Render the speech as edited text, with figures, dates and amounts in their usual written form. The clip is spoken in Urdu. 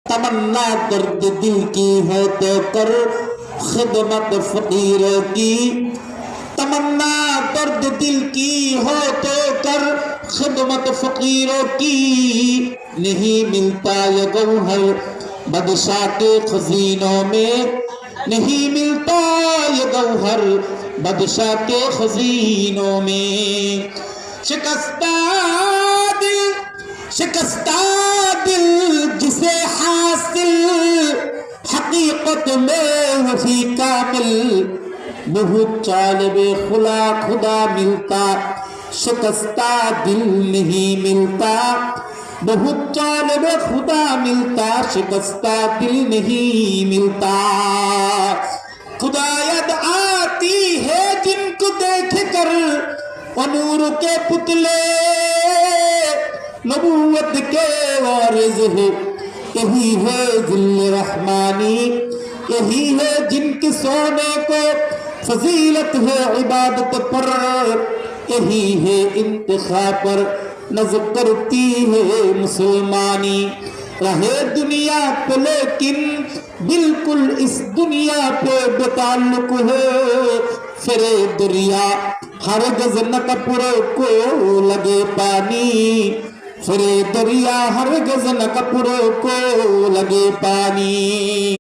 تمنا درد دل کی ہے تو کر خدمت فقیروں کی، تمنا درد دل کی ہو تو کر خدمت فقیروں کی، نہیں ملتا یہ گوہر بادشاہ کے خزینوں میں، نہیں ملتا یہ گوہر بادشاہ کے خزینوں میں۔ شکستہ دل جسے حاصل حقیقت میں وفی کامل، بہت طالب خدا ملتا، شکستہ دل نہیں ملتا، بہت طالب خدا ملتا، شکستہ دل نہیں ملتا۔ خدا یاد آتی ہے جن کو دیکھ کر وہ نور کے پتلے، نبوت کے وارث ہے، یہی ہے ذل رحمانی، یہی ہے جن کے سونے کو فضیلت ہے عبادت پر، یہی ہے انتخاب پر نظر کرتی ہے مسلمانی۔ رہے دنیا پہ لیکن بالکل اس دنیا پہ بے تعلق ہے، فرے دریا ہرگز نہ کپڑوں کو لگے پانی، فرے دریا ہرگز نہ کپڑوں کو لگے پانی۔